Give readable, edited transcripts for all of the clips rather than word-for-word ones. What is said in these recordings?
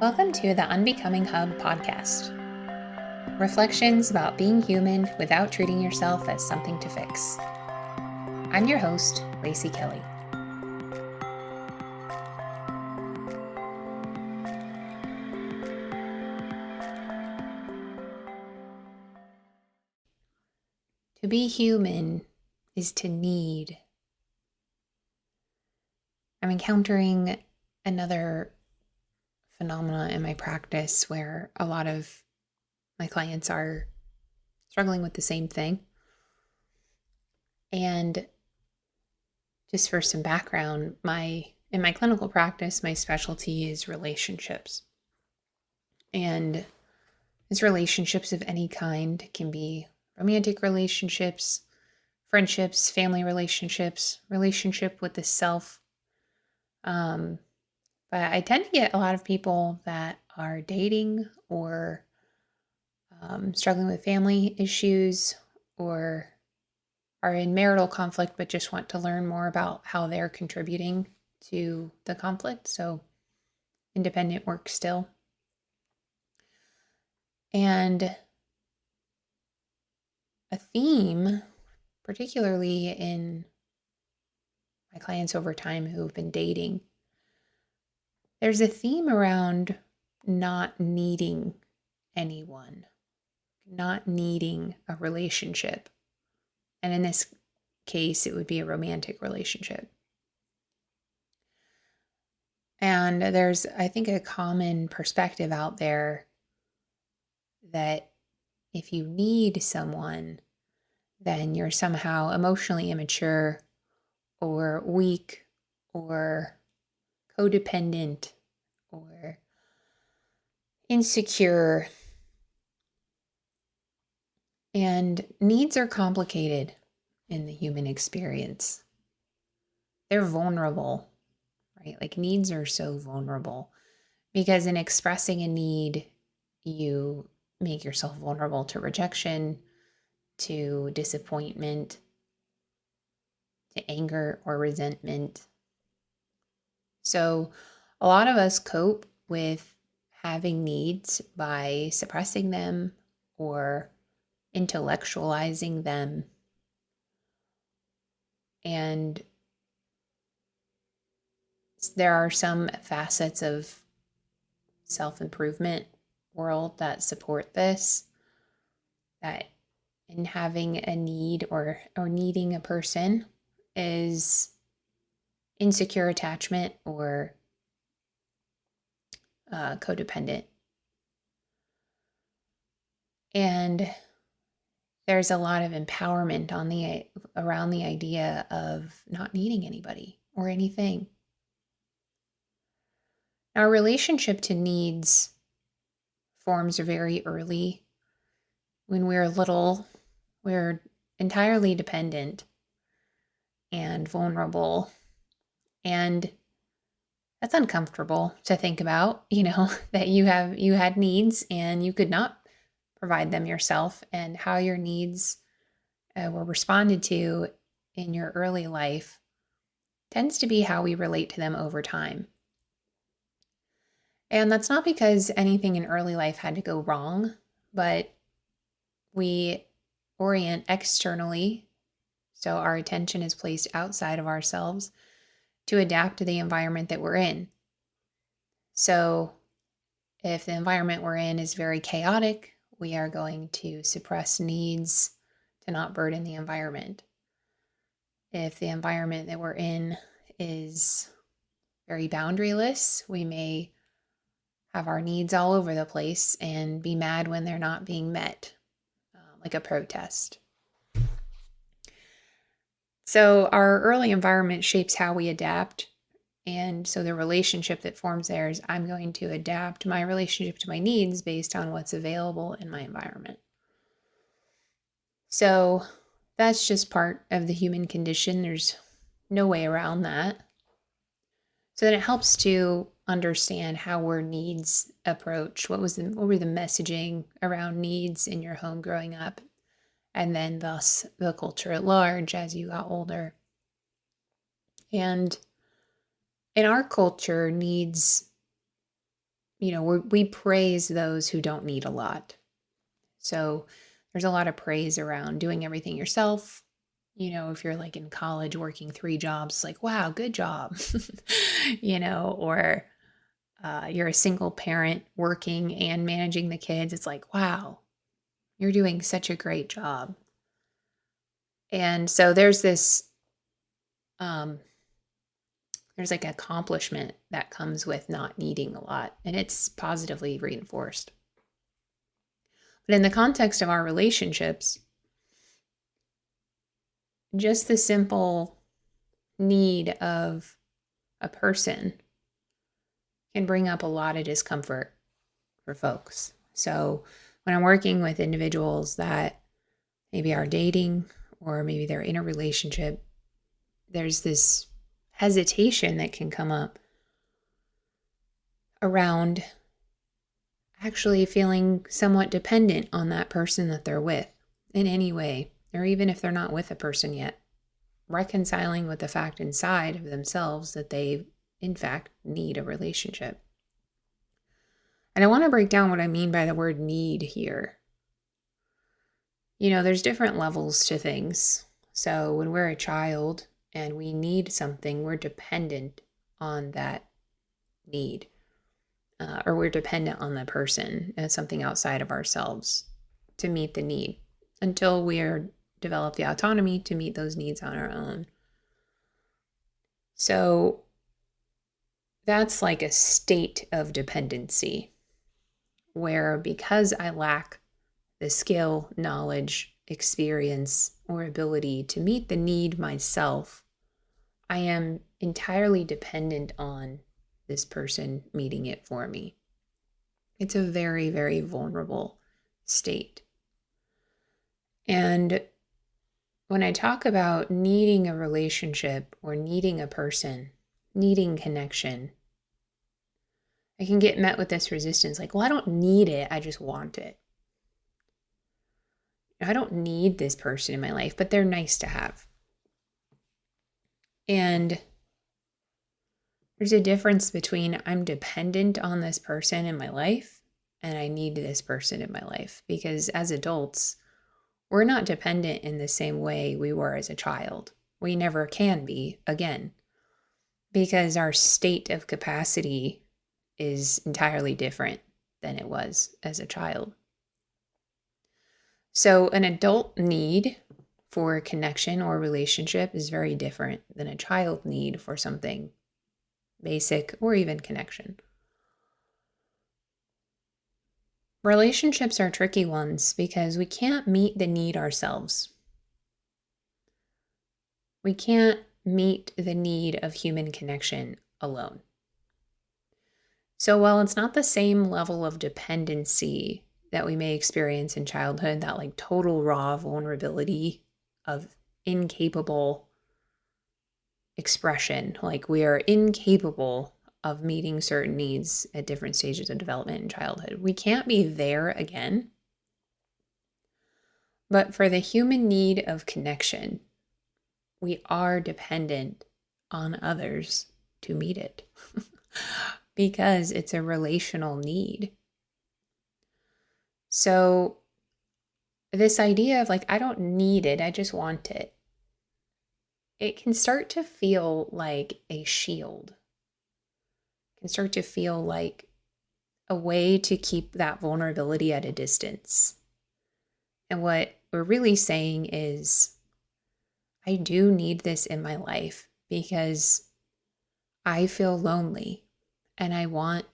Welcome to the Unbecoming Hub podcast. Reflections about being human without treating yourself as something to fix. I'm your host, Lacey Kelly. To be human is to need. I'm encountering another phenomena in my practice where a lot of my clients are struggling with the same thing. And just for some background, in my clinical practice, my specialty is relationships. And it's relationships of any kind. It can be romantic relationships, friendships, family relationships, relationship with the self. But I tend to get a lot of people that are dating or struggling with family issues or are in marital conflict but just want to learn more about how they're contributing to the conflict. So independent work still. And a theme, particularly in my clients over time who've been dating, there's a theme around not needing anyone, not needing a relationship. And in this case, it would be a romantic relationship. And there's, I think, a common perspective out there that if you need someone, then you're somehow emotionally immature or weak or codependent or insecure. And needs are complicated in the human experience. They're vulnerable, right? Like needs are so vulnerable because in expressing a need, you make yourself vulnerable to rejection, to disappointment, to anger or resentment. So a lot of us cope with having needs by suppressing them or intellectualizing them. And there are some facets of self-improvement world that support this, that in having a need or needing a person is insecure attachment or codependent. And there's a lot of empowerment around the idea of not needing anybody or anything. Our relationship to needs forms very early. When we're little, we're entirely dependent and vulnerable. And that's uncomfortable to think about, that you had needs and you could not provide them yourself, and how your needs were responded to in your early life tends to be how we relate to them over time. And that's not because anything in early life had to go wrong, but we orient externally, so our attention is placed outside of ourselves to adapt to the environment that we're in. So if the environment we're in is very chaotic, we are going to suppress needs to not burden the environment. If the environment that we're in is very boundaryless, we may have our needs all over the place and be mad when they're not being met, like a protest. So our early environment shapes how we adapt. And so the relationship that forms there is I'm going to adapt my relationship to my needs based on what's available in my environment. So that's just part of the human condition. There's no way around that. So then it helps to understand how were needs approached. What were the messaging around needs in your home growing up? And then thus the culture at large as you got older. And in our culture, needs we praise those who don't need a lot. So there's a lot of praise around doing everything yourself. If you're like in college working 3 jobs, like, wow, good job. Or you're a single parent working and managing the kids. It's like, wow, you're doing such a great job. And so there's this, there's like accomplishment that comes with not needing a lot, and it's positively reinforced. But in the context of our relationships, just the simple need of a person can bring up a lot of discomfort for folks. So when I'm working with individuals that maybe are dating or maybe they're in a relationship, there's this hesitation that can come up around actually feeling somewhat dependent on that person that they're with in any way, or even if they're not with a person yet, reconciling with the fact inside of themselves that they, in fact, need a relationship. And I want to break down what I mean by the word need here. There's different levels to things. So when we're a child and we need something, we're dependent on that need. Or we're dependent on the person as something outside of ourselves to meet the need until we develop the autonomy to meet those needs on our own. So that's like a state of dependency where, because I lack the skill, knowledge, experience, or ability to meet the need myself, I am entirely dependent on this person meeting it for me. It's a very, very vulnerable state. And when I talk about needing a relationship or needing a person, needing connection, I can get met with this resistance like, well, I don't need it, I just want it. I don't need this person in my life, but they're nice to have. And there's a difference between I'm dependent on this person in my life and I need this person in my life, because as adults, we're not dependent in the same way we were as a child. We never can be again, because our state of capacity is entirely different than it was as a child. So an adult need for connection or relationship is very different than a child need for something basic or even connection. Relationships are tricky ones because we can't meet the need ourselves. We can't meet the need of human connection alone. So while it's not the same level of dependency that we may experience in childhood, that like total raw vulnerability of incapable expression, like we are incapable of meeting certain needs at different stages of development in childhood. We can't be there again. But for the human need of connection, we are dependent on others to meet it because it's a relational need. So this idea of like, I don't need it, I just want it, it can start to feel like a shield. It can start to feel like a way to keep that vulnerability at a distance. And what we're really saying is, I do need this in my life because I feel lonely and I want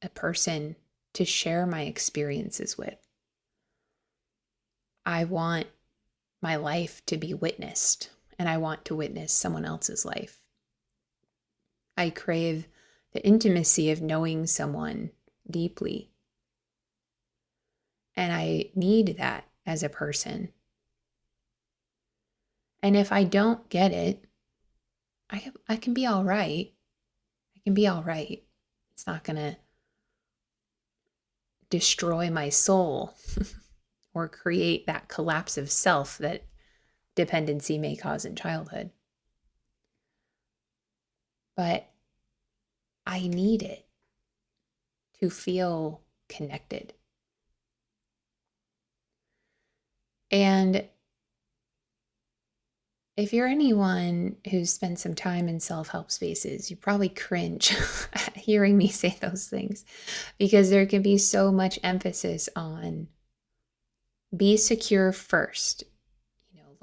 a person to share my experiences with. I want my life to be witnessed and I want to witness someone else's life. I crave the intimacy of knowing someone deeply. And I need that as a person. And if I don't get it, I can be all right. I can be all right. It's not going to destroy my soul or create that collapse of self that dependency may cause in childhood. But I need it to feel connected. And if you're anyone who's spent some time in self-help spaces, you probably cringe at hearing me say those things because there can be so much emphasis on be secure first,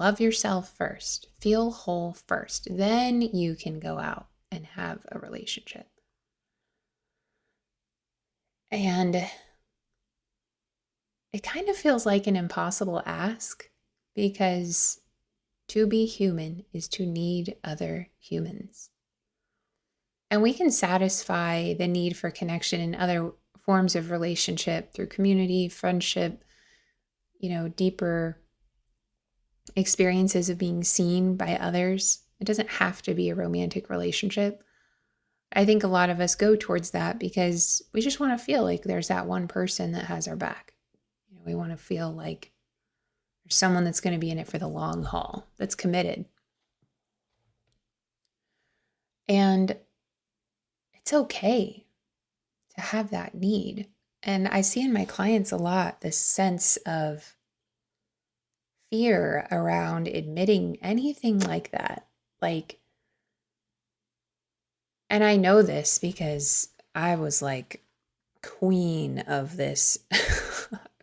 love yourself first, feel whole first, then you can go out and have a relationship. And it kind of feels like an impossible ask because to be human is to need other humans. And we can satisfy the need for connection in other forms of relationship through community, friendship, deeper experiences of being seen by others. It doesn't have to be a romantic relationship. I think a lot of us go towards that because we just want to feel like there's that one person that has our back. We want to feel like there's someone that's going to be in it for the long haul, that's committed. And it's okay to have that need. And I see in my clients a lot this sense of fear around admitting anything like that. And I know this because I was like queen of this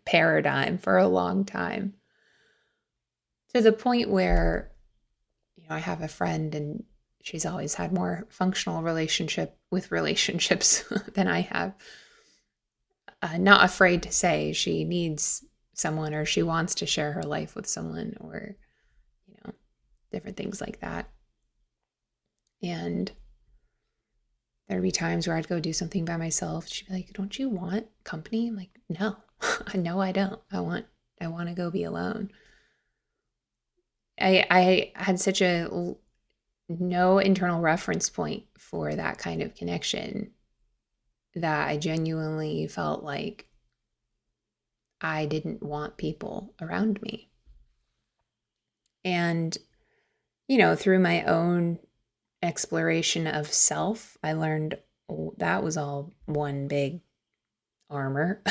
paradigm for a long time, to the point where, I have a friend and she's always had more functional relationship with relationships than I have. Not afraid to say she needs someone or she wants to share her life with someone or, different things like that. And there'd be times where I'd go do something by myself. She'd be like, "Don't you want company?" I'm like, "No, no, I don't. I want to go be alone." I had such a no internal reference point for that kind of connection that I genuinely felt like I didn't want people around me. And, through my own exploration of self, I learned that was all one big armor.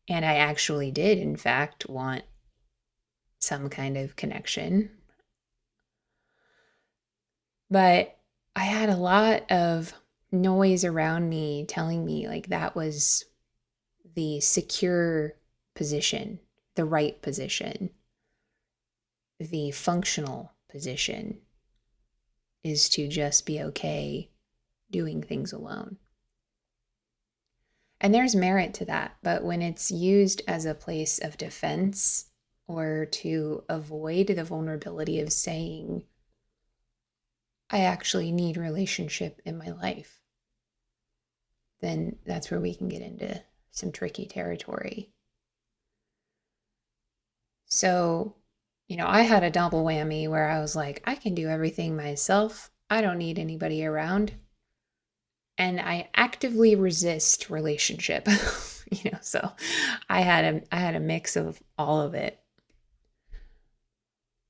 And I actually did, in fact, want some kind of connection. But I had a lot of noise around me telling me like that was the secure position, the right position, the functional position is to just be okay doing things alone. And there's merit to that, but when it's used as a place of defense or to avoid the vulnerability of saying, I actually need relationship in my life, then that's where we can get into some tricky territory. So, I had a double whammy where I was like, I can do everything myself. I don't need anybody around. And I actively resist relationship. So I had a mix of all of it.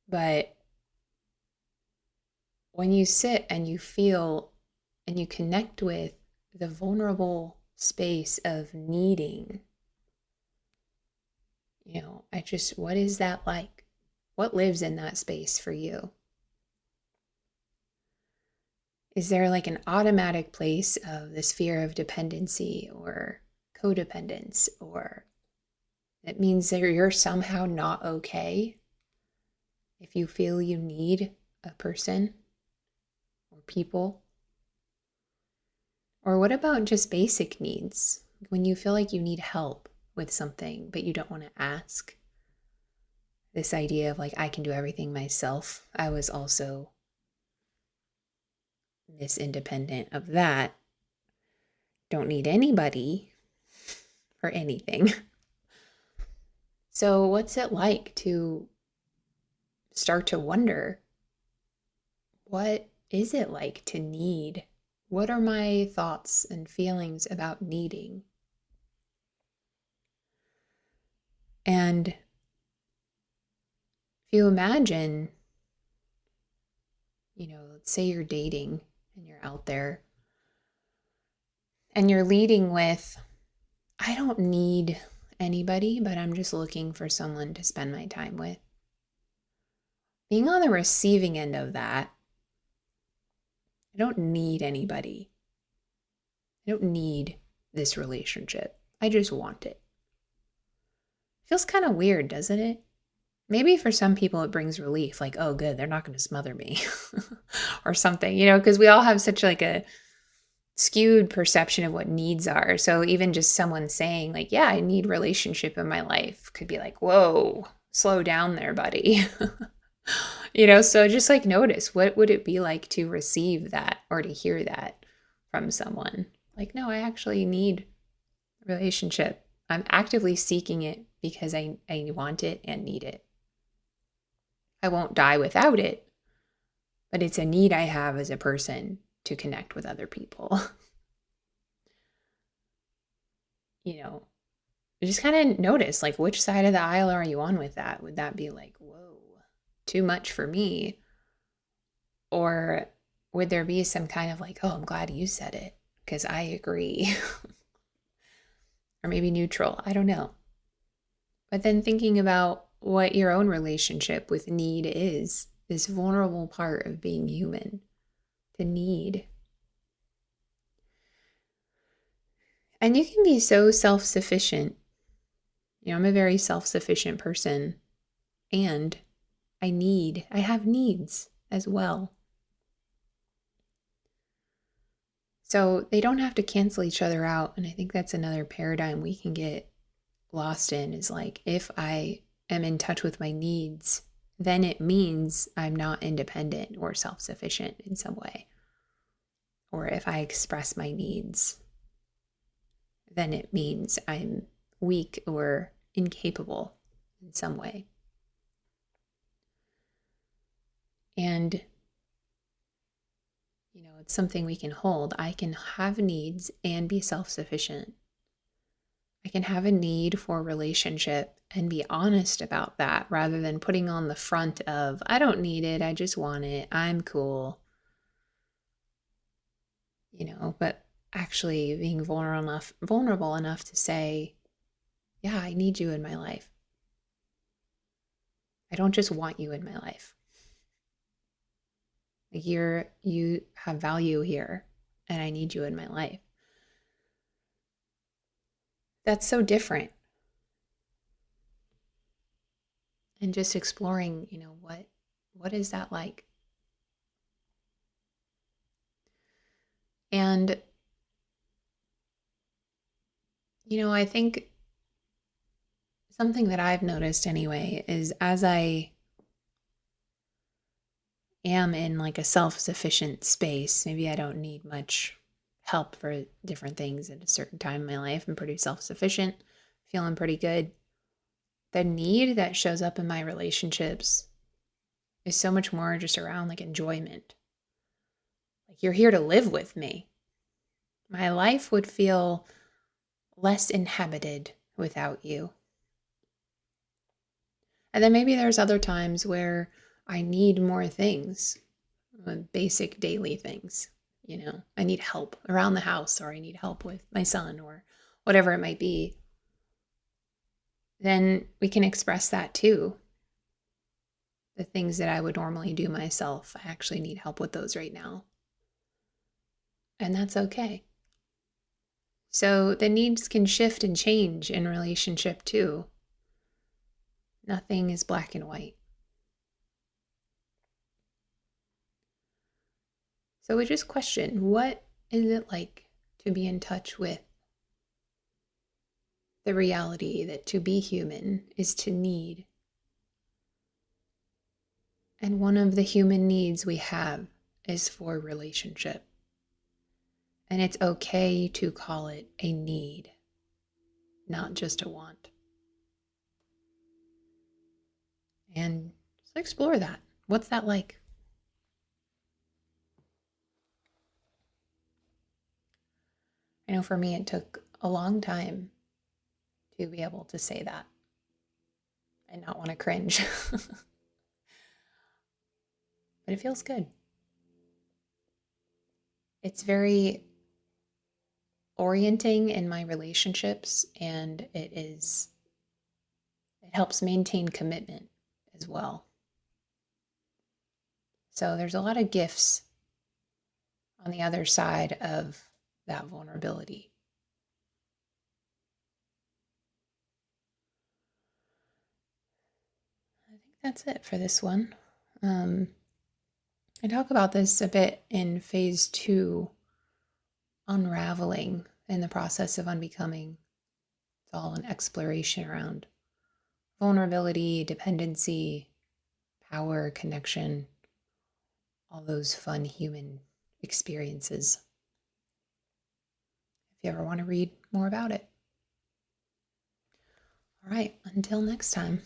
But when you sit and you feel and you connect with the vulnerable space of needing, what is that like? What lives in that space for you? Is there like an automatic place of this fear of dependency or codependence, or it means that you're somehow not okay if you feel you need a person or people? Or what about just basic needs? When you feel like you need help with something, but you don't want to ask? This idea of like, I can do everything myself. I was also Miss Independent of that. Don't need anybody for anything. So, what's it like to start to wonder, what is it like to need? What are my thoughts and feelings about needing? And if you imagine, let's say you're dating and you're out there and you're leading with, I don't need anybody, but I'm just looking for someone to spend my time with. Being on the receiving end of that, I don't need anybody. I don't need this relationship. I just want it. Feels kind of weird, doesn't it? Maybe for some people it brings relief, like, oh, good, they're not going to smother me or something, because we all have such like a skewed perception of what needs are. So even just someone saying like, yeah, I need relationship in my life could be like, whoa, slow down there, buddy. So just like notice, what would it be like to receive that or to hear that from someone? Like, no, I actually need a relationship. I'm actively seeking it because I want it and need it. I won't die without it, but it's a need I have as a person to connect with other people. Just kind of notice, like, which side of the aisle are you on with that? Would that be like, whoa, too much for me? Or would there be some kind of like, oh, I'm glad you said it because I agree? Or maybe neutral, I don't know. But then thinking about what your own relationship with need is, this vulnerable part of being human, the need. And you can be so self-sufficient. I'm a very self-sufficient person, and I have needs as well. So they don't have to cancel each other out. And I think that's another paradigm we can get lost in, is like, if I am in touch with my needs, then it means I'm not independent or self-sufficient in some way. Or if I express my needs, then it means I'm weak or incapable in some way. And, it's something we can hold. I can have needs and be self-sufficient. I can have a need for relationship and be honest about that rather than putting on the front of, I don't need it, I just want it, I'm cool. But actually being vulnerable enough to say, yeah, I need you in my life. I don't just want you in my life. Like, you have value here and I need you in my life. That's so different. And just exploring, what is that like? And, I think something that I've noticed anyway is, as I am in like a self-sufficient space, maybe I don't need much help for different things at a certain time in my life. I'm pretty self-sufficient, feeling pretty good. The need that shows up in my relationships is so much more just around like enjoyment. Like, you're here to live with me. My life would feel less inhabited without you. And then maybe there's other times where I need more things, basic daily things. I need help around the house, or I need help with my son, or whatever it might be. Then we can express that too. The things that I would normally do myself, I actually need help with those right now. And that's okay. So the needs can shift and change in relationship too. Nothing is black and white. So we just question, what is it like to be in touch with the reality that to be human is to need? And one of the human needs we have is for relationship. And it's okay to call it a need, not just a want. And just explore that. What's that like? I know for me, it took a long time to be able to say that and not want to cringe. But it feels good. It's very orienting in my relationships, and it helps maintain commitment as well. So there's a lot of gifts on the other side of that vulnerability. I think that's it for this one. I talk about this a bit in phase 2, unraveling in the process of unbecoming. It's all an exploration around vulnerability, dependency, power, connection, all those fun human experiences. If you ever want to read more about it. All right, until next time.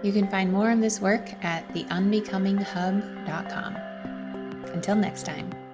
You can find more of this work at theunbecominghub.com. Until next time.